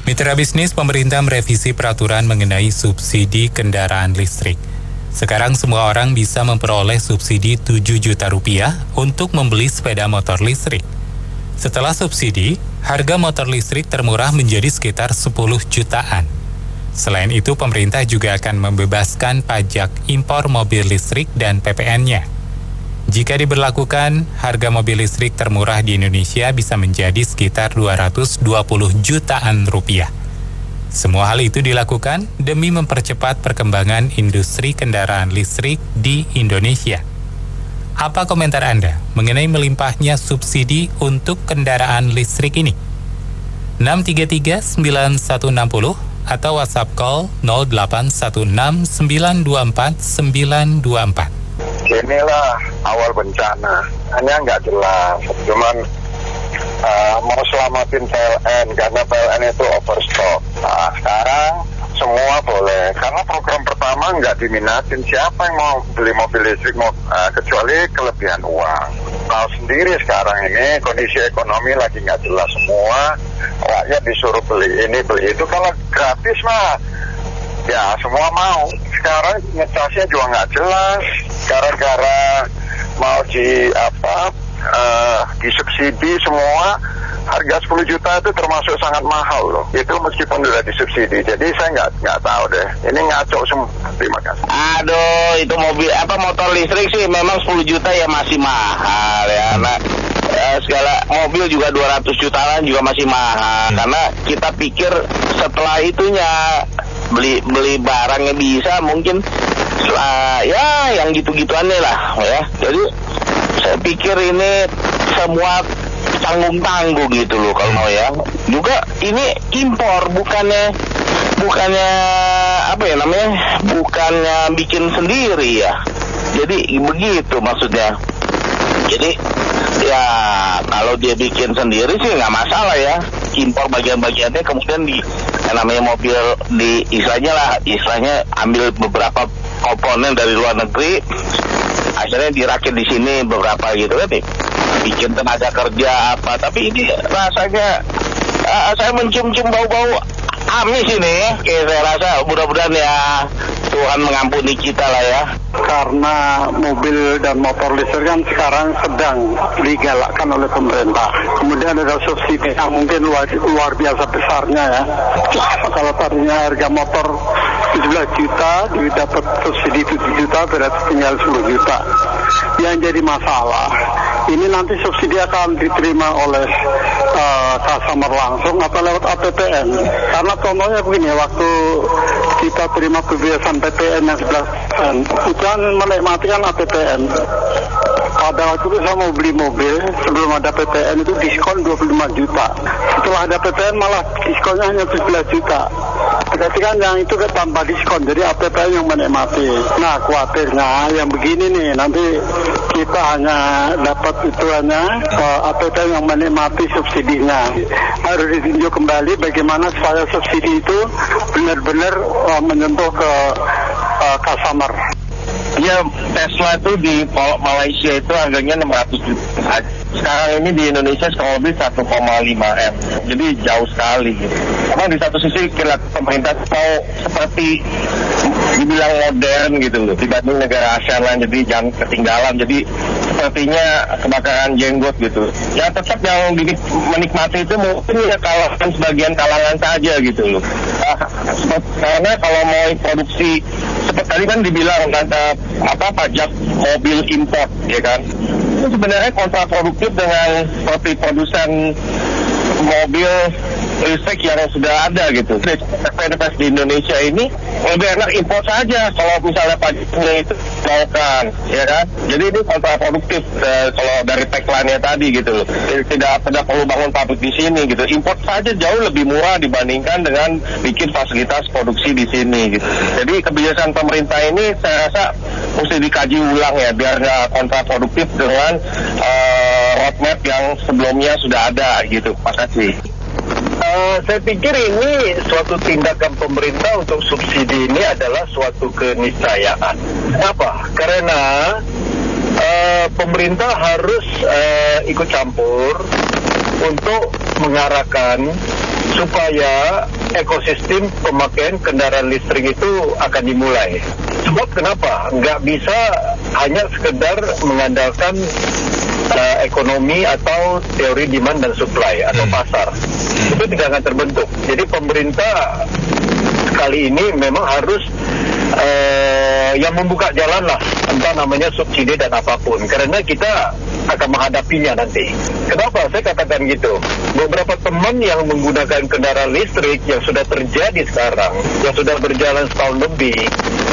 Mitra bisnis, pemerintah merevisi peraturan mengenai subsidi kendaraan listrik. Sekarang semua orang bisa memperoleh subsidi 7 juta rupiah untuk membeli sepeda motor listrik. Setelah subsidi, harga motor listrik termurah menjadi sekitar 10 jutaan. Selain itu, pemerintah juga akan membebaskan pajak impor mobil listrik dan PPN-nya. Jika diberlakukan, harga mobil listrik termurah di Indonesia bisa menjadi sekitar 220 jutaan rupiah. Semua hal itu dilakukan demi mempercepat perkembangan industri kendaraan listrik di Indonesia. Apa komentar Anda mengenai melimpahnya subsidi untuk kendaraan listrik ini? 633-9160 atau WhatsApp call 0816-924-924. Inilah awal bencana, hanya nggak jelas. Cuman mau selamatin PLN karena PLN itu overstock. Nah, sekarang semua boleh karena program pertama nggak diminatin. Siapa yang mau beli mobil listrik kecuali kelebihan uang. Tahu sendiri sekarang ini kondisi ekonomi lagi nggak jelas semua. Rakyat disuruh beli ini beli itu, kalau gratis mah ya semua mau. Sekarang ngecasnya juga nggak jelas. Gara-gara mau disubsidi semua, harga 10 juta itu termasuk sangat mahal loh. Itu meskipun sudah disubsidi. Jadi saya nggak tahu deh. Ini ngaco semua. Terima kasih. Aduh, itu motor listrik sih memang 10 juta ya masih mahal ya. Nah, segala mobil juga 200 jutaan juga masih mahal. Karena kita pikir setelah itunya beli barangnya bisa mungkin ya yang gitu-gituannya lah ya. Jadi saya pikir ini semua tanggung-tanggung gitu loh kalau mau ya. Juga ini impor bukannya apa ya namanya? Bukannya bikin sendiri ya. Jadi begitu maksudnya. Jadi ya kalau dia bikin sendiri sih nggak masalah ya. Impor bagian-bagiannya kemudian namanya mobil istilahnya ambil beberapa komponen dari luar negeri, akhirnya dirakit di sini beberapa gitu kan, bikin tenaga kerja apa. Tapi ini rasanya saya mencium-cium bau-bau amis ini. Saya rasa mudah-mudahan ya Tuhan mengampuni kita lah ya. Karena mobil dan motor listrik kan sekarang sedang digalakkan oleh pemerintah. Kemudian ada subsidi yang mungkin luar biasa besarnya ya. Kalau tadinya harga motor 17 juta, dapat subsidi 7 juta, berarti tinggal 10 juta. Yang jadi masalah, ini nanti subsidi akan diterima oleh customer langsung atau lewat APPN. Karena contohnya begini, waktu kita terima kebiasaan PPN yang 11%, itu kan menikmati kan APPN. Pada waktu itu saya mau beli mobil, sebelum ada PPN itu diskon 25 juta. Setelah ada PPN malah diskonnya hanya 17 juta. Berarti kan yang itu kan tanpa diskon, jadi APPN yang menikmati. Nah, khawatirnya yang begini nih, nanti kita hanya dapat itu hanya APPN yang menikmati subsidinya. Harus ditinjau kembali bagaimana supaya subsidi itu benar-benar menyentuh ke customer. Ya, Tesla itu di Malaysia itu harganya 600 juta. Sekarang ini di Indonesia sekarang lebih 1,5 M. Jadi jauh sekali gitu. Memang di satu sisi pemerintah mau seperti dibilang modern gitu loh, dibanding negara ASEAN lain, jadi jangan ketinggalan. Jadi sepertinya kebakaran jenggot gitu. Ya tetap yang menikmati itu mungkin ya kalangan sebagian kalangan saja gitu loh. Karena kalau mau produksi seperti tadi kan dibilang pajak mobil import ya kan. Itu sebenarnya kontraproduktif dengan seperti produsen mobil listrik yang sudah ada gitu. PNBP di Indonesia ini lebih enak impor saja kalau misalnya pajaknya itu maukan, ya kan? Jadi ini kontraproduktif kalau dari tagline-nya tadi gitu loh. Tidak perlu bangun pabrik di sini gitu. Import saja jauh lebih murah dibandingkan dengan bikin fasilitas produksi di sini gitu. Jadi kebijakan pemerintah ini saya rasa mesti dikaji ulang ya biar nggak kontraproduktif dengan roadmap yang sebelumnya sudah ada gitu. Makasih. Saya pikir ini suatu tindakan pemerintah untuk subsidi ini adalah suatu keniscayaan. Kenapa? Karena pemerintah harus ikut campur untuk mengarahkan supaya ekosistem pemakaian kendaraan listrik itu akan dimulai. Sebab kenapa? Nggak bisa hanya sekedar mengandalkan ekonomi atau teori demand dan supply atau pasar. Itu tidak akan terbentuk. Jadi pemerintah kali ini memang harus yang membuka jalan lah, entah namanya subsidi dan apapun, karena kita akan menghadapinya nanti. Kenapa saya katakan gitu? Beberapa teman yang menggunakan kendaraan listrik yang sudah terjadi sekarang, yang sudah berjalan setahun lebih,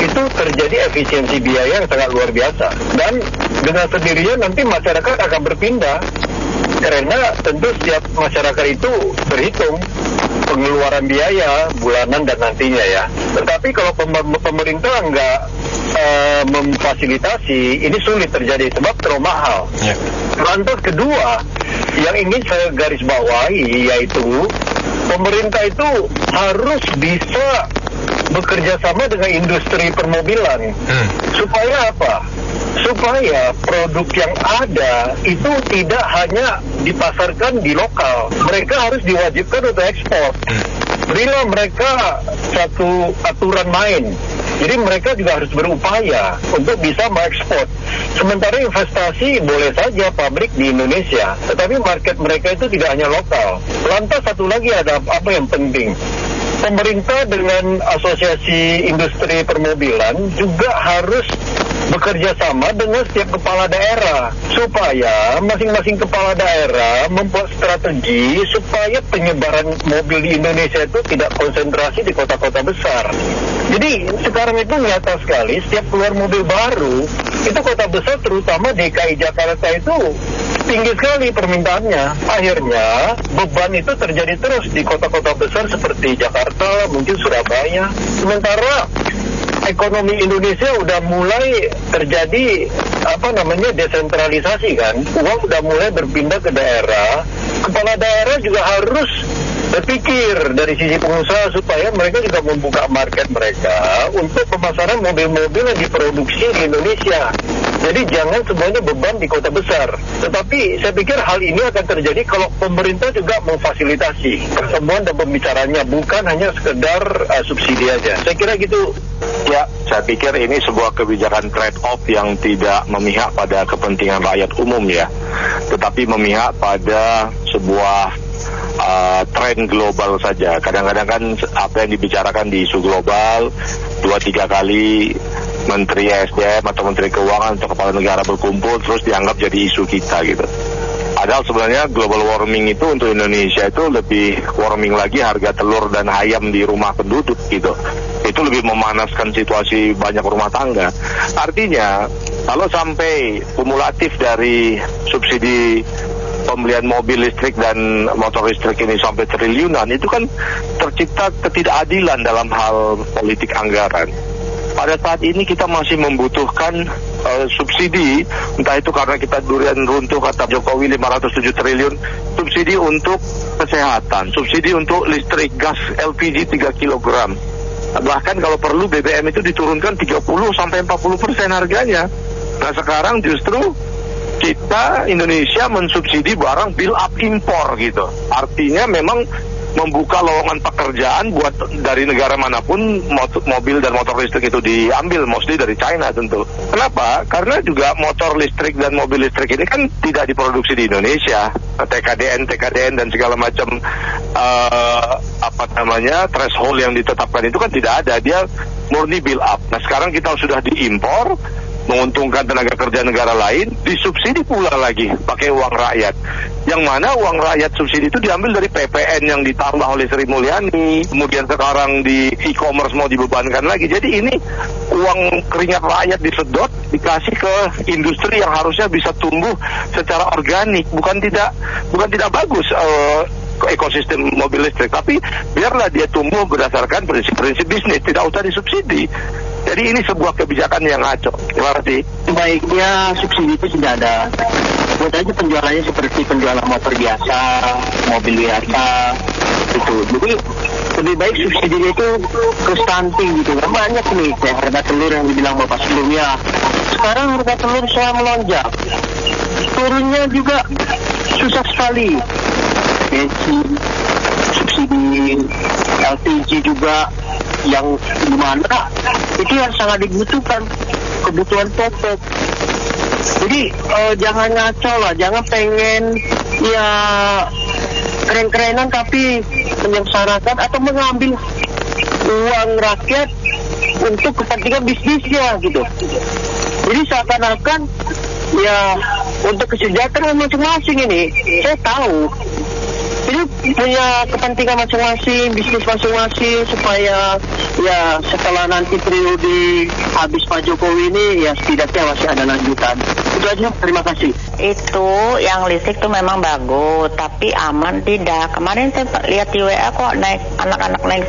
itu terjadi efisiensi biaya yang sangat luar biasa. Dan dengan sendirinya nanti masyarakat akan berpindah, karena tentu setiap masyarakat itu berhitung pengeluaran biaya bulanan dan nantinya ya. Tetapi kalau pemerintah nggak memfasilitasi, ini sulit terjadi sebab terlalu mahal. Lantas kedua, yang ingin saya garis bawahi yaitu pemerintah itu harus bisa bekerja sama dengan industri permobilan. Supaya apa? Supaya produk yang ada itu tidak hanya dipasarkan di lokal. Mereka harus diwajibkan untuk ekspor. Berilah mereka satu aturan main. Jadi mereka juga harus berupaya untuk bisa mengekspor. Sementara investasi boleh saja pabrik di Indonesia, tetapi market mereka itu tidak hanya lokal. Lantas satu lagi ada apa yang penting. Pemerintah dengan asosiasi industri permobilan juga harus bekerja sama dengan setiap kepala daerah supaya masing-masing kepala daerah membuat strategi supaya penyebaran mobil di Indonesia itu tidak konsentrasi di kota-kota besar. Jadi sekarang itu nyata sekali setiap keluar mobil baru itu kota besar terutama DKI Jakarta itu tinggi sekali permintaannya. Akhirnya beban itu terjadi terus di kota-kota besar seperti Jakarta, mungkin Surabaya. Sementara ekonomi Indonesia udah mulai terjadi desentralisasi kan. Uang udah mulai berpindah ke daerah. Kepala daerah juga harus berpikir dari sisi pengusaha supaya mereka juga membuka market mereka untuk pemasaran mobil-mobil yang diproduksi di Indonesia. Jadi jangan semuanya beban di kota besar. Tetapi saya pikir hal ini akan terjadi kalau pemerintah juga memfasilitasi pertemuan dan pembicaranya, bukan hanya sekedar subsidi aja. Saya kira gitu. Ya, saya pikir ini sebuah kebijakan trade-off yang tidak memihak pada kepentingan rakyat umum ya, tetapi memihak pada sebuah tren global saja. Kadang-kadang kan apa yang dibicarakan di isu global 2-3 kali Menteri SDM atau Menteri Keuangan atau Kepala Negara berkumpul terus dianggap jadi isu kita gitu. Padahal sebenarnya global warming itu untuk Indonesia itu lebih warming lagi harga telur dan ayam di rumah penduduk gitu. Itu lebih memanaskan situasi banyak rumah tangga. Artinya kalau sampai kumulatif dari subsidi pembelian mobil listrik dan motor listrik ini sampai triliunan, itu kan tercipta ketidakadilan dalam hal politik anggaran. Pada saat ini kita masih membutuhkan subsidi, entah itu karena kita durian runtuh kata Jokowi 507 triliun, subsidi untuk kesehatan, subsidi untuk listrik, gas LPG 3 kg. Bahkan kalau perlu BBM itu diturunkan 30-40% harganya. Nah sekarang justru kita Indonesia mensubsidi barang build up impor gitu. Artinya memang membuka lowongan pekerjaan buat dari negara manapun mobil dan motor listrik itu diambil, mostly dari China tentu. Kenapa? Karena juga motor listrik dan mobil listrik ini kan tidak diproduksi di Indonesia. TKDN dan segala macam threshold yang ditetapkan itu kan tidak ada. Dia murni build up. Nah sekarang kita sudah diimpor, menguntungkan tenaga kerja negara lain, disubsidi pula lagi pakai uang rakyat. Yang mana uang rakyat subsidi itu diambil dari PPN yang ditambah oleh Sri Mulyani, kemudian sekarang di e-commerce mau dibebankan lagi. Jadi ini uang keringat rakyat disedot, dikasih ke industri yang harusnya bisa tumbuh secara organik. Bukan tidak bagus ekosistem mobil listrik, tapi biarlah dia tumbuh berdasarkan prinsip-prinsip bisnis, tidak usah disubsidi. Jadi ini sebuah kebijakan yang ngaco. Terima kasih. Sebaiknya subsidi itu tidak ada. Buat aja penjualannya seperti penjualan motor biasa, mobil biasa, itu. Jadi lebih baik subsidinya itu ke stunting gitu. Banyak nih kayak harga telur yang dibilang Bapak sebelumnya. Sekarang harga telur saya melonjak. Turunnya juga susah sekali. subsidi LPG juga yang dimana itu yang sangat dibutuhkan, kebutuhan pokok. Jadi jangan ngaco lah, jangan pengen ya keren-kerenan tapi menyengsarakan atau mengambil uang rakyat untuk kepentingan bisnisnya gitu. Jadi seakan-akan ya untuk kesejahteraan masing-masing ini, saya tahu ini punya kepentingan masing-masing, bisnis masing-masing, supaya ya setelah nanti periode habis Pak Jokowi ini ya setidaknya masih ada lanjutan. Itu aja, terima kasih. Itu yang listrik tuh memang bagus, tapi aman tidak. Kemarin saya lihat di WA kok anak-anak naik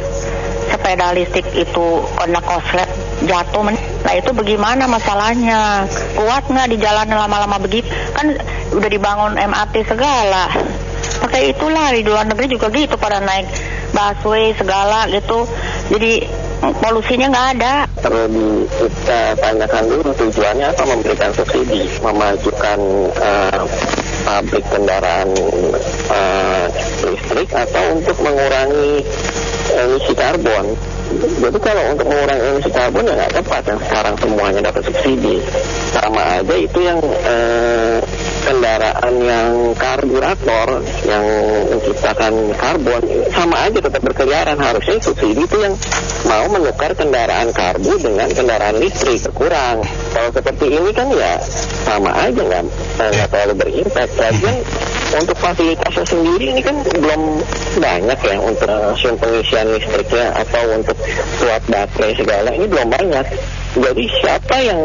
sepeda listrik itu kena konslet jatuh. Nah itu bagaimana masalahnya? Kuat nggak di jalan lama-lama begitu? Kan udah dibangun MRT segala. Pakai itulah, di luar negeri juga gitu, pada naik busway segala gitu. Jadi polusinya nggak ada. Perlu kita tanyakan dulu tujuannya apa memberikan subsidi, memajukan pabrik kendaraan listrik atau untuk mengurangi emisi karbon. Jadi kalau untuk mengurangi emisi karbon ya nggak tepat yang sekarang semuanya dapat subsidi. Sama aja itu yang kendaraan yang karburator yang menciptakan karbon sama aja tetap berkeliaran. Harusnya subsidi itu yang mau menukar kendaraan karbu dengan kendaraan listrik berkurang. Kalau seperti ini kan ya sama aja nggak terlalu berimpact. Lagian untuk fasilitasnya sendiri ini kan belum banyak ya untuk pengisian listriknya atau untuk suap baterai segala ini belum banyak. Jadi siapa yang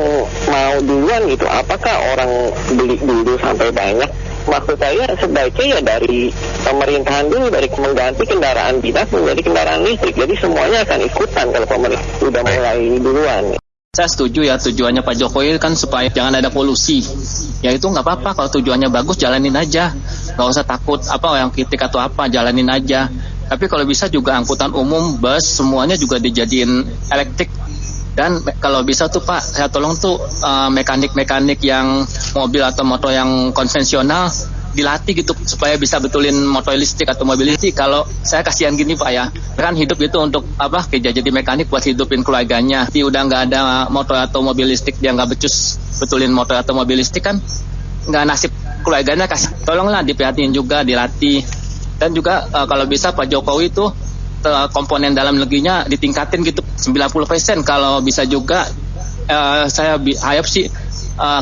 mau duluan gitu? Apakah orang beli dulu sampai banyak? Maksud saya sebaiknya ya dari pemerintahan dulu, dari mengganti kendaraan dinas menjadi kendaraan listrik. Jadi semuanya akan ikutan kalau pemerintah udah mulai duluan. Saya setuju ya, tujuannya Pak Jokowi kan supaya jangan ada polusi. Ya itu nggak apa-apa, kalau tujuannya bagus jalanin aja. Nggak usah takut apa yang kritik atau apa, jalanin aja. Tapi kalau bisa juga angkutan umum, bus, semuanya juga dijadiin elektrik. Dan kalau bisa tuh Pak, saya tolong tuh mekanik-mekanik yang mobil atau motor yang konvensional dilatih gitu supaya bisa betulin motor listrik atau mobil listrik. Kalau saya kasihan gini Pak ya, kan hidup itu untuk apa, kerja jadi mekanik buat hidupin keluarganya. Tapi udah nggak ada motor atau mobil listrik, dia nggak becus betulin motor atau mobil listrik, kan nggak nasib keluarganya. Kasih tolonglah diperhatiin juga, dilatih. Dan juga kalau bisa Pak Jokowi itu komponen dalam negerinya ditingkatin gitu 90%. Kalau bisa juga saya harap sih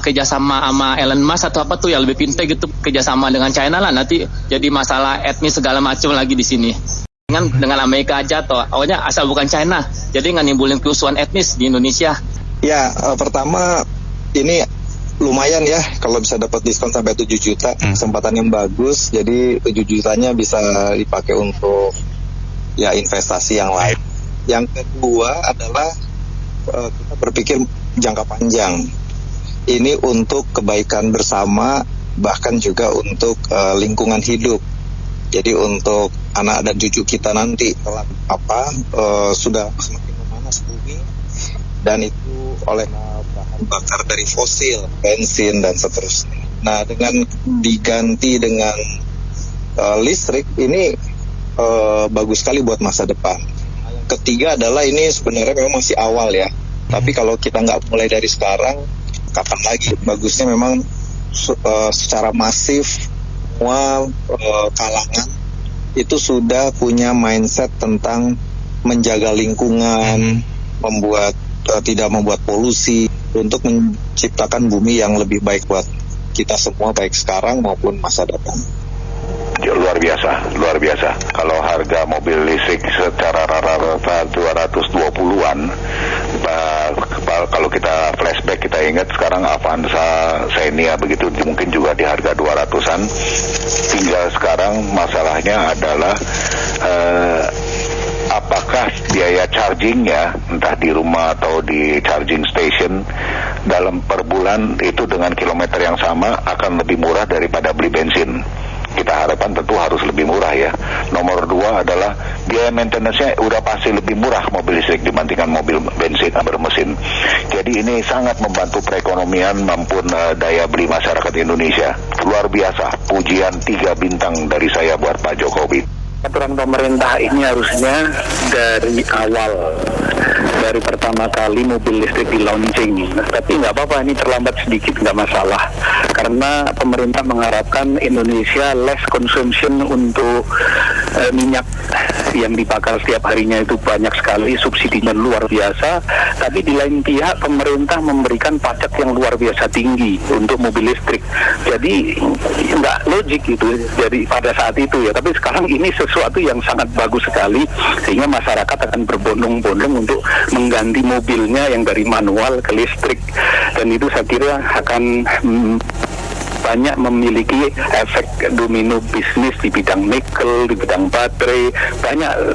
kerjasama sama Elon Musk atau apa tuh yang lebih pintar gitu, kerjasama dengan China lah, nanti jadi masalah etnis segala macam lagi di sini. Dengan Amerika aja atau awalnya asal bukan China, jadi nggak nimbulin kerusuhan etnis di Indonesia. Ya, pertama ini lumayan ya kalau bisa dapat diskon sampai 7 juta, kesempatan yang bagus. Jadi 7 jutanya bisa dipakai untuk ya investasi yang lain. Yang kedua adalah kita berpikir jangka panjang. Ini untuk kebaikan bersama, bahkan juga untuk lingkungan hidup. Jadi untuk anak dan cucu kita nanti sudah semakin memanas bumi, dan itu oleh bahan bakar dari fosil, bensin dan seterusnya. Nah, dengan diganti dengan listrik ini bagus sekali buat masa depan. Yang ketiga adalah ini sebenarnya memang masih awal ya. Tapi kalau kita nggak mulai dari sekarang, kapan lagi? Bagusnya memang secara masif semua kalangan itu sudah punya mindset tentang menjaga lingkungan, tidak membuat polusi, untuk menciptakan bumi yang lebih baik buat kita semua, baik sekarang maupun masa depan. Luar biasa. Kalau harga mobil listrik secara rata-rata 220-an, kalau kita flashback, kita ingat sekarang Avanza, Xenia begitu, mungkin juga di harga 200-an. Tinggal sekarang masalahnya adalah apakah biaya chargingnya, entah di rumah atau di charging station, dalam per bulan itu dengan kilometer yang sama akan lebih murah daripada beli bensin. Kita harapkan tentu harus lebih murah ya. Nomor 2 adalah biaya maintenance-nya udah pasti lebih murah mobil listrik dibandingkan mobil bensin bermesin. Jadi ini sangat membantu perekonomian maupun daya beli masyarakat Indonesia. Luar biasa, pujian 3 bintang dari saya buat Pak Jokowi. Aturan pemerintah ini harusnya dari awal, dari pertama kali mobil listrik di launching. Tapi nggak apa-apa, ini terlambat sedikit nggak masalah. Karena pemerintah mengharapkan Indonesia less consumption untuk minyak yang dibakar setiap harinya itu banyak sekali, subsidinya luar biasa. Tapi di lain pihak pemerintah memberikan pajak yang luar biasa tinggi untuk mobil listrik. Jadi nggak logik gitu. Jadi pada saat itu ya. Tapi sekarang ini sesuatu yang sangat bagus sekali, sehingga masyarakat akan berbondong-bondong untuk mengganti mobilnya yang dari manual ke listrik. Dan itu saya kira akan banyak memiliki efek domino bisnis di bidang nikel, di bidang baterai,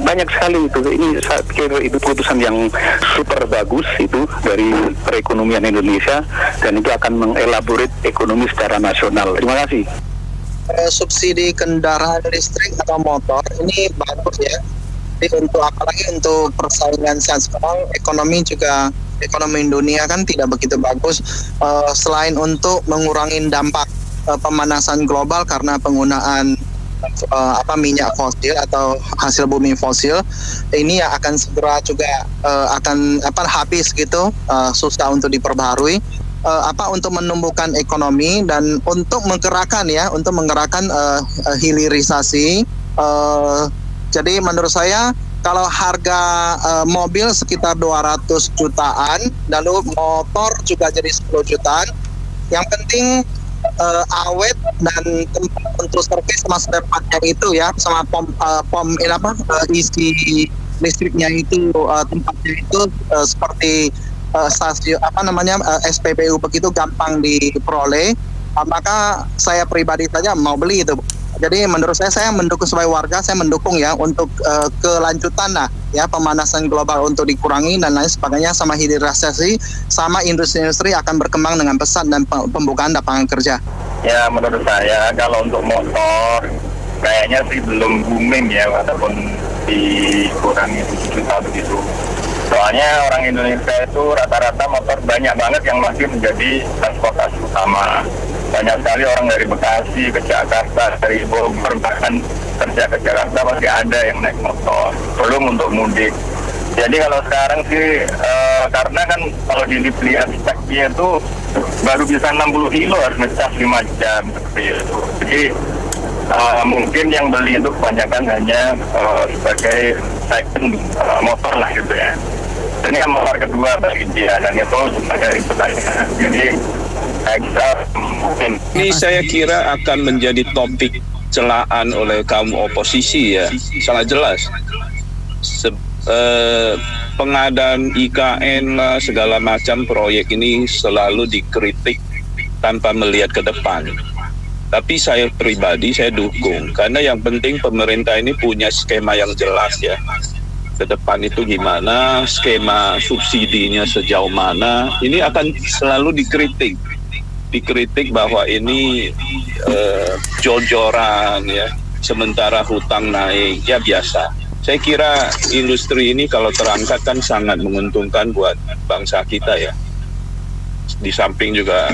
banyak sekali itu. Ini saya kira itu keputusan yang super bagus itu dari perekonomian Indonesia, dan itu akan mengelaborate ekonomi secara nasional. Terima kasih. Subsidi kendaraan listrik atau motor ini bagus ya. Jadi apalagi untuk persaingan saat sekarang, ekonomi dunia kan tidak begitu bagus. Selain untuk mengurangi dampak pemanasan global karena penggunaan minyak fosil atau hasil bumi fosil, ini ya akan segera juga akan habis gitu, susah untuk diperbaharui. Untuk menumbuhkan ekonomi dan untuk menggerakkan hilirisasi. Jadi menurut saya kalau harga mobil sekitar 200 jutaan, lalu motor juga jadi 10 jutaan, yang penting awet dan tempat untuk servis sama spare part-nya itu ya, sama isi listriknya itu, tempatnya itu seperti stasiun SPBU begitu gampang diperoleh, maka saya pribadi saja mau beli itu. Jadi menurut saya mendukung sebagai warga, saya mendukung ya untuk kelanjutan lah ya, pemanasan global untuk dikurangi dan lain sebagainya, sama hilirisasi, sama industri-industri akan berkembang dengan pesat dan pembukaan lapangan kerja. Ya menurut saya kalau untuk motor kayaknya sih belum booming ya, walaupun dikurangi 7 juta begitu. Soalnya orang Indonesia itu rata-rata motor banyak banget yang masih menjadi transportasi utama. Banyak sekali orang dari Bekasi ke Jakarta, dari Bogor bahkan kerja ke Jakarta masih ada yang naik motor. Belum untuk mudik. Jadi kalau sekarang sih karena kan kalau dilihat speknya itu baru bisa 60 kilo harus ngecas 5 jam seperti itu. Jadi mungkin yang beli itu kebanyakan hanya sebagai second motor lah gitu ya. Ini kan motor kedua bagi dia, dan itu sebagai pertanyaan. Jadi ini saya kira akan menjadi topik celaan oleh kaum oposisi ya, sangat jelas. Pengadaan IKN lah, segala macam proyek ini selalu dikritik tanpa melihat ke depan. Tapi saya pribadi saya dukung, karena yang penting pemerintah ini punya skema yang jelas ya. Ke depan itu gimana, skema subsidinya sejauh mana, ini akan selalu dikritik bahwa ini jor-joran ya, sementara hutang naik ya biasa. Saya kira industri ini kalau terangkat kan sangat menguntungkan buat bangsa kita ya. Di samping juga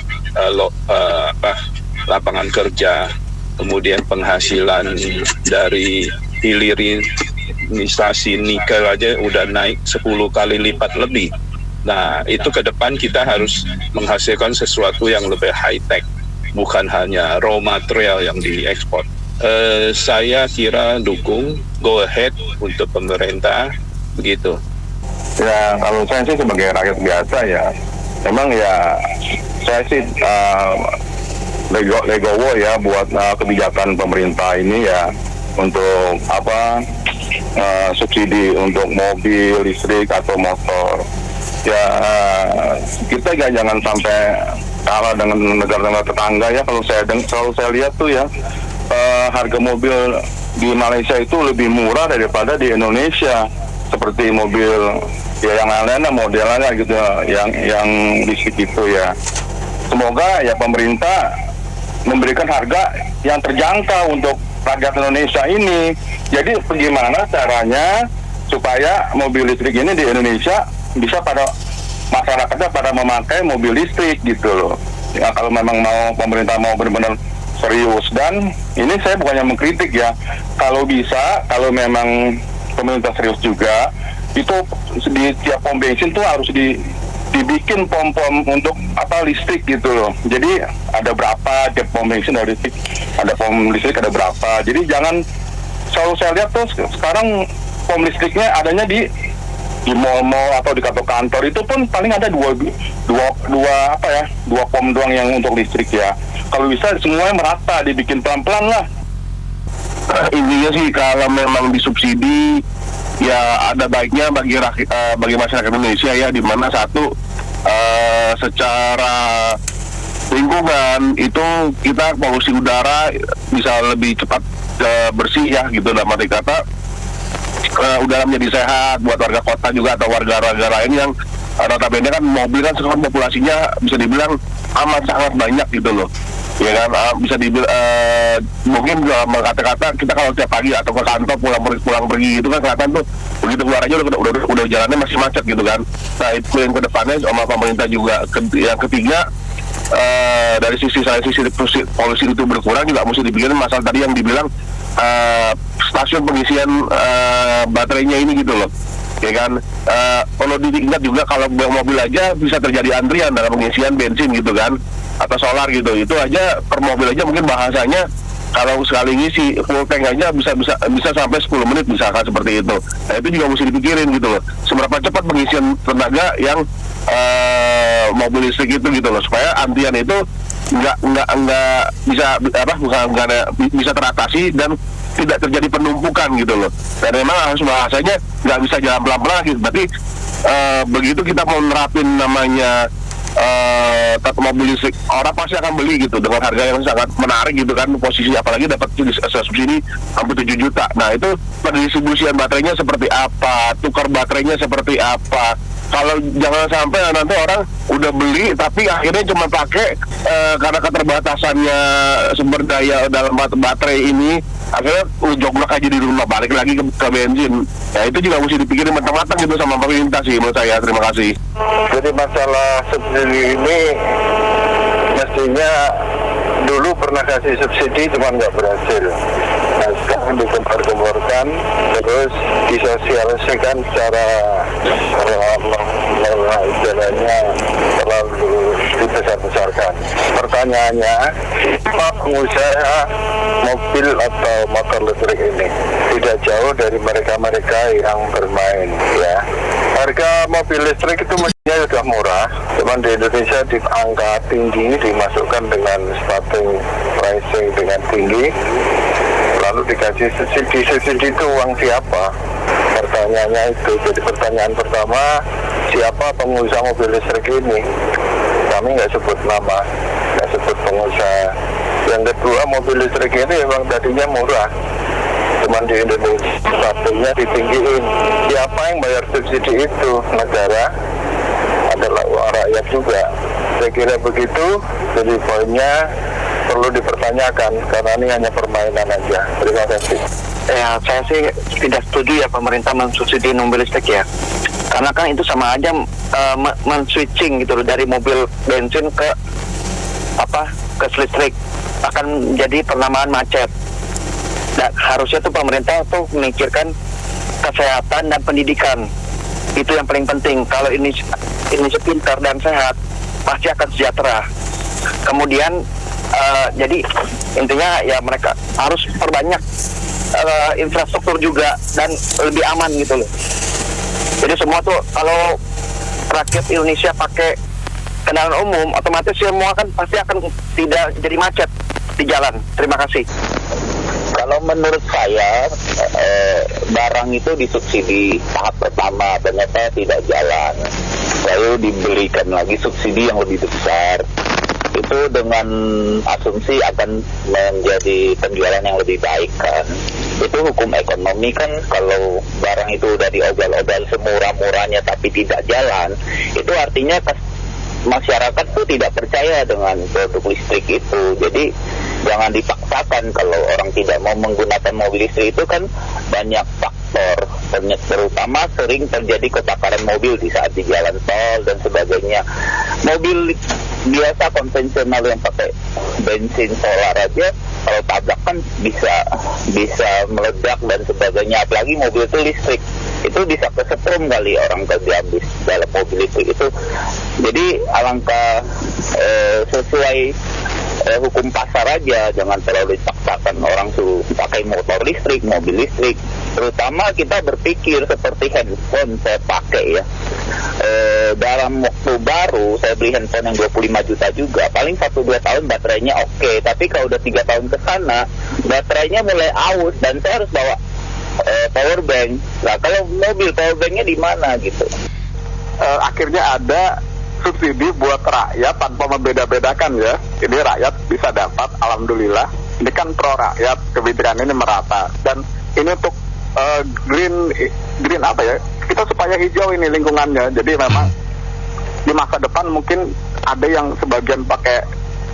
lapangan kerja, kemudian penghasilan dari hilirisasi nikel aja udah naik 10 kali lipat lebih. Nah, itu ke depan kita harus menghasilkan sesuatu yang lebih high-tech, bukan hanya raw material yang diekspor. Saya kira dukung, go ahead untuk pemerintah, begitu. Ya, kalau saya sih sebagai rakyat biasa ya, memang ya saya sih legowo ya buat kebijakan pemerintah ini ya, untuk subsidi untuk mobil listrik atau motor. Ya kita jangan sampai kalah dengan negara-negara tetangga ya. Kalau saya lihat tuh ya, harga mobil di Malaysia itu lebih murah daripada di Indonesia. Seperti mobil ya yang lain-lain modelnya gitu yang listrik itu ya. Semoga ya pemerintah memberikan harga yang terjangkau untuk rakyat Indonesia ini. Jadi bagaimana caranya supaya mobil listrik ini di Indonesia bisa pada masyarakatnya pada memakai mobil listrik gitu loh. Ya, kalau memang pemerintah mau benar-benar serius. Dan ini saya bukannya mengkritik ya, kalau memang pemerintah serius juga, itu di tiap pom bensin tuh harus dibikin pom-pom untuk listrik gitu loh. Jadi ada berapa tiap pom bensin ada pom listrik ada berapa. Jadi jangan selalu saya lihat tuh sekarang pom listriknya adanya di mall-mall atau di kantor-kantor, itu pun paling ada dua pom doang yang untuk listrik ya. Kalau bisa semuanya merata, dibikin pelan-pelan lah. Intinya sih kalau memang disubsidi ya ada baiknya bagi masyarakat Indonesia ya, di mana satu secara lingkungan itu kita polusi udara bisa lebih cepat bersih ya gitu, dalam arti kata udara menjadi sehat buat warga kota juga atau warga-warga lain yang notabene kan mobil kan sekarang populasinya bisa dibilang amat sangat banyak gitu loh. Ya kan, bisa dibilang mungkin kata-kata kita kalau tiap pagi atau ke kantor pulang pergi itu kan kelihatan tuh begitu keluar aja udah jalannya masih macet gitu kan. Nah itu yang kedepannya sama pemerintah juga. Yang ketiga dari sisi polusi itu berkurang juga mesti dipikirin masalah tadi yang dibilang stasiun pengisian baterainya ini gitu loh. Ya kan, perlu diingat juga kalau mobil aja bisa terjadi antrian dalam pengisian bensin gitu kan, atau solar gitu. Itu aja per mobil aja mungkin bahasanya kalau sekali ngisi full tank aja bisa sampai 10 menit misalkan seperti itu. Nah itu juga mesti dipikirin gitu loh, seberapa cepat pengisian tenaga yang mobil listrik itu gitu loh, supaya antrian itu nggak bisa teratasi dan tidak terjadi penumpukan gitu loh. Dan memang harus bahasanya nggak bisa jalan pelan-pelan gitu. Berarti begitu kita mau nerapin namanya mobil listrik, orang pasti akan beli gitu dengan harga yang sangat menarik gitu kan, posisi apalagi dapat subsidi hampir 7 juta. Nah itu pendistribusian baterainya seperti apa, tukar baterainya seperti apa. Kalau jangan sampai nanti orang udah beli tapi akhirnya cuma pakai karena keterbatasannya sumber daya dalam baterai ini, akhirnya joglok aja di rumah, balik lagi ke bensin. Ya itu juga mesti dipikirin matang-matang gitu sama pemerintah sih menurut saya. Terima kasih. Jadi masalah subsidi ini mestinya dulu pernah kasih subsidi cuma nggak berhasil. Nah sekarang dikembor-gemborkan terus disosialisasikan secara istilahnya terlalu dibesar-besarkan. Pertanyaannya, apa pengusaha mobil atau motor listrik ini tidak jauh dari mereka-mereka yang bermain ya. Harga mobil listrik itu mestinya sudah murah, cuman di Indonesia di angka tinggi dimasukkan dengan starting pricing dengan tinggi, lalu dikasih subsidi itu uang siapa? Pertanyaannya itu. Jadi pertanyaan pertama, siapa pengusaha mobil listrik ini? Kami nggak sebut nama, nggak sebut pengusaha. Yang kedua, mobil listrik ini memang tadinya murah, cuman di Indonesia startingnya ditinggiin. Siapa yang bayar subsidi itu? Negara, adalah uang rakyat juga. Saya kira begitu. Jadi poinnya perlu dipertanyakan karena ini hanya permainan aja. Terima kasih. Ya, saya sih tidak setuju ya pemerintah mensubsidi mobil listrik ya. Karena kan itu sama aja men-switching gitu loh, dari mobil bensin ke listrik, akan jadi penambahan macet. Dan harusnya tuh pemerintah tuh memikirkan kesehatan dan pendidikan. Itu yang paling penting. Kalau ini pintar dan sehat, pasti akan sejahtera. Kemudian jadi intinya ya mereka harus perbanyak infrastruktur juga dan lebih aman gitu loh. Jadi semua tuh kalau rakyat Indonesia pakai kendaraan umum, otomatis semua kan pasti akan tidak jadi macet di jalan. Terima kasih. Kalau menurut saya barang itu disubsidi tahap pertama ternyata tidak jalan, lalu diberikan lagi subsidi yang lebih besar, itu dengan asumsi akan menjadi penjualan yang lebih baik kan. Itu hukum ekonomi kan, kalau barang itu udah diobal-obal semurah-murahnya tapi tidak jalan, itu artinya masyarakat tuh tidak percaya dengan produk listrik itu. Jadi jangan dipaksakan. Kalau orang tidak mau menggunakan mobil listrik itu kan banyak faktor, terutama sering terjadi kebakaran mobil di saat di jalan tol dan sebagainya. Mobil biasa konvensional yang pakai bensin solar aja kalau tabrak kan bisa meledak dan sebagainya, apalagi mobil itu listrik, itu bisa kesetrum kali orang kerja habis dalam mobil itu. Jadi alangkah sesuai hukum pasar aja, jangan terlalu dipaksakan orang suruh pakai motor listrik, mobil listrik. Terutama kita berpikir seperti handphone saya pakai ya, dalam waktu baru saya beli handphone yang 25 juta juga, paling 1-2 tahun baterainya oke, tapi kalau udah 3 tahun ke sana baterainya mulai aus dan saya harus bawa power bank. Nah kalau mobil power banknya di mana gitu? Akhirnya ada subsidi buat rakyat tanpa membeda-bedakan ya. Jadi rakyat bisa dapat, alhamdulillah. Ini kan pro rakyat, kebijakan ini merata. Dan ini untuk green apa ya? Kita supaya hijau ini lingkungannya. Jadi memang di masa depan mungkin ada yang sebagian pakai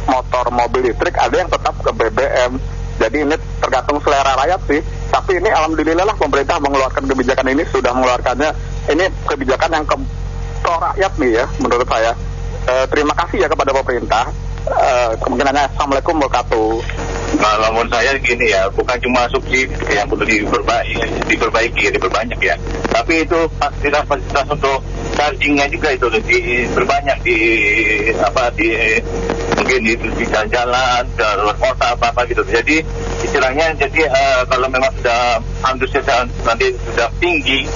motor mobil listrik, ada yang tetap ke BBM. Jadi ini tergantung selera rakyat sih. Tapi ini alhamdulillah lah pemerintah mengeluarkan kebijakan ini, sudah mengeluarkannya. Ini kebijakan yang pro rakyat nih ya menurut saya. Terima kasih ya kepada pemerintah. Kemungkinannya Assalamualaikum warahmatullahi wabarakatuh. Kalau menurut saya gini ya, bukan cuma subsidi yang perlu diperbanyak ya, tapi itu fasilitas untuk chargingnya juga itu diperbanyak mungkin di jalan-jalan, di luar kota apa gitu. Jadi istilahnya kalau memang sudah antusias nanti sudah tinggi,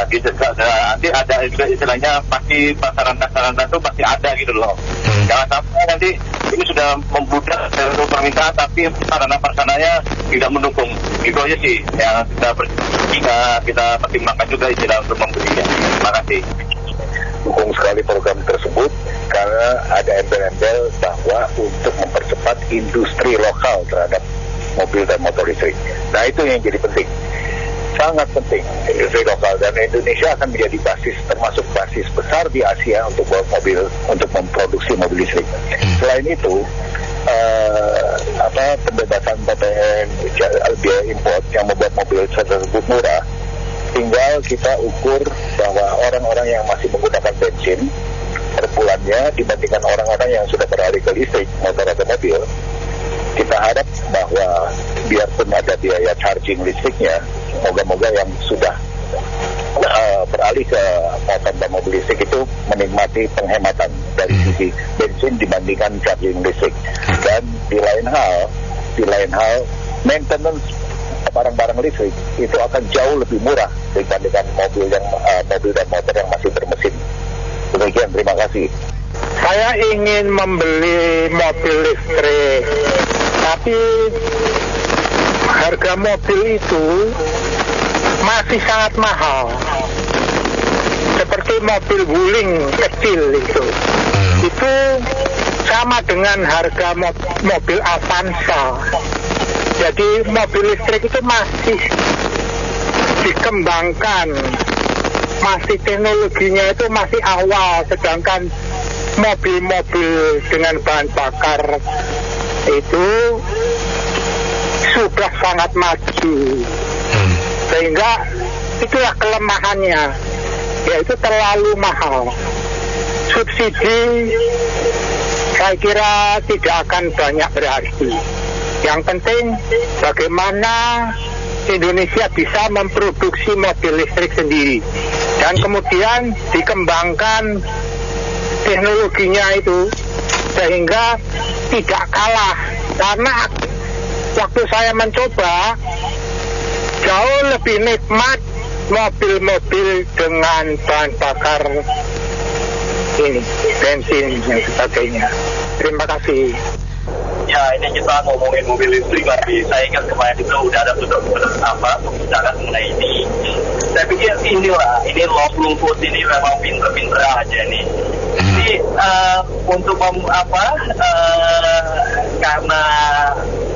nanti ada istilahnya pasti pasaran itu pasti ada gitu loh. Jangan sampai nanti ini sudah membludak dari permintaan tapi sarana-prasarananya tidak mendukung. Itu aja sih yang kita pertimbangkan juga istilah untuk membelinya. Terima kasih. Dukung sekali program tersebut karena ada embel-embel bahwa untuk mempercepat industri lokal terhadap mobil dan motor listrik. Nah itu yang jadi penting, sangat penting industri lokal, dan Indonesia akan menjadi termasuk basis besar di Asia untuk memproduksi mobil listrik. Selain itu pembebasan PPN, biaya import yang membuat mobil tersebut murah. Tinggal kita ukur bahwa orang-orang yang masih menggunakan bensin per bulannya dibandingkan orang-orang yang sudah beralih ke listrik, motor atau mobil, kita harap bahwa biarpun ada biaya charging listriknya, moga-moga yang sudah beralih ke motor dan mobil listrik itu menikmati penghematan dari sisi bensin dibandingkan charging listrik. Dan di lain hal maintenance barang-barang listrik itu akan jauh lebih murah dibandingkan mobil dan motor yang masih bermesin. Demikian, terima kasih. Saya ingin membeli mobil listrik, tapi harga mobil itu masih sangat mahal. Seperti mobil wuling kecil itu sama dengan harga mobil Avanza. Jadi mobil listrik itu masih dikembangkan, masih teknologinya itu masih awal, sedangkan mobil-mobil dengan bahan bakar itu sudah sangat maju. Sehingga itulah kelemahannya, yaitu terlalu mahal. Subsidi saya kira tidak akan banyak berarti. Yang penting bagaimana Indonesia bisa memproduksi mobil listrik sendiri dan kemudian dikembangkan teknologinya itu sehingga tidak kalah. Karena waktu saya mencoba jauh lebih nikmat mobil-mobil dengan bahan bakar ini, bensin dan sebagainya. Terima kasih. Ya, ini kita ngomongin mobil listrik, tapi saya ingat kemarin itu udah ada pembicaraan mengenai ini. Saya pikir ini Lok Lumput ini memang pinter-pinter aja nih. Jadi untuk karena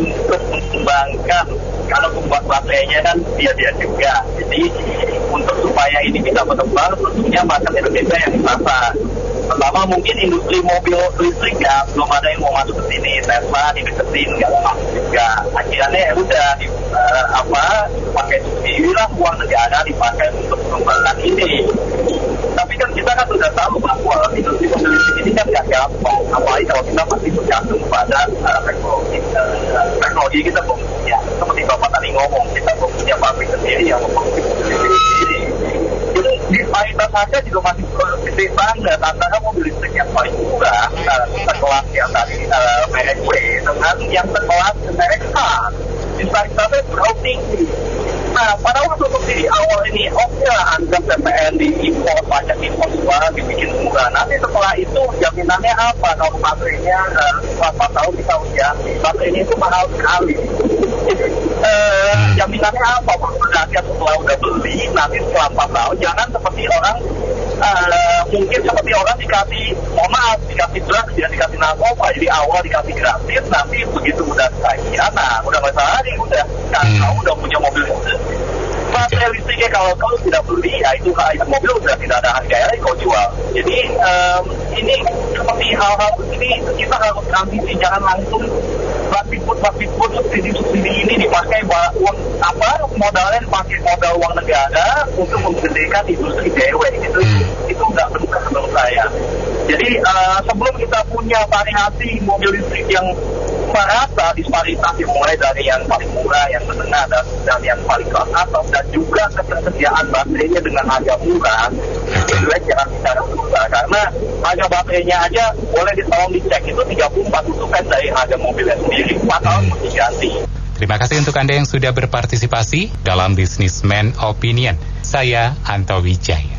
untuk mengembangkan, kalau pembuat baterainya kan dia juga. Jadi untuk supaya ini bisa berkembang, tentunya market Indonesia yang disasar. Pertama mungkin industri mobil listrik ya belum ada yang mau masuk ke sini. Tesla dideketin nggak masuk juga. Akhirnya ya udah pakai subsidi lah, uang negara dipakai untuk pengembangan ini. Tapi kan kita kan sudah tahu bahwa industri mobil listrik ini kan nggak gampang. teknologi kita belum punya. Seperti Bapak tadi ngomong, kita belum punya pabrik sendiri yang memproduksi sendiri. Jadi disparitas harga juga masih gede banget antara mobil listrik yang paling murah, sekelas yang tadi merek W dengan yang sekelas merek H. Disparitasnya terlalu tinggi. Nah, pada waktu subsidi awal ini, oke lah, anggap PPN diimpor, pajak impor semua dibikin murah. Nanti setelah itu jaminannya apa? Kalau baterainya setelah 4 tahun kita ujian, baterainya itu mahal sekali. Jaminannya apa? Nanti setelah udah beli, nanti setelah 4 tahun, jangan seperti orang, mungkin seperti orang dikasih, mohon maaf, dikasih drugs, ya, dikasih narkoba, jadi awal dikasih gratis, nanti begitu udah kaya, nah udah nggak sehari, udah kamu udah punya mobil baterai listriknya kalau kau tidak beli, ya itu mobil udah tidak ada harganya lagi kau jual. Jadi ini seperti hal-hal ini kita harus ambisi, jangan langsung bakti-put subsidi ini dipakai uang modalnya dipakai modal uang negara untuk menggedekan industri dewe gitu. Itu nggak benar menurut saya. Jadi sebelum kita punya variasi mobil listrik yang merata, disparitas mulai dari yang paling murah, yang menengah, dan yang paling kelas atas, dan juga ketersediaan baterainya dengan harga murah, itu jangan bicara murah, karena harga baterainya aja boleh ditolong dicek, itu 34% dari harga mobilnya sendiri, 4 tahun mesti ganti. Terima kasih untuk Anda yang sudah berpartisipasi dalam Businessman Opinion. Saya Anto Wijaya.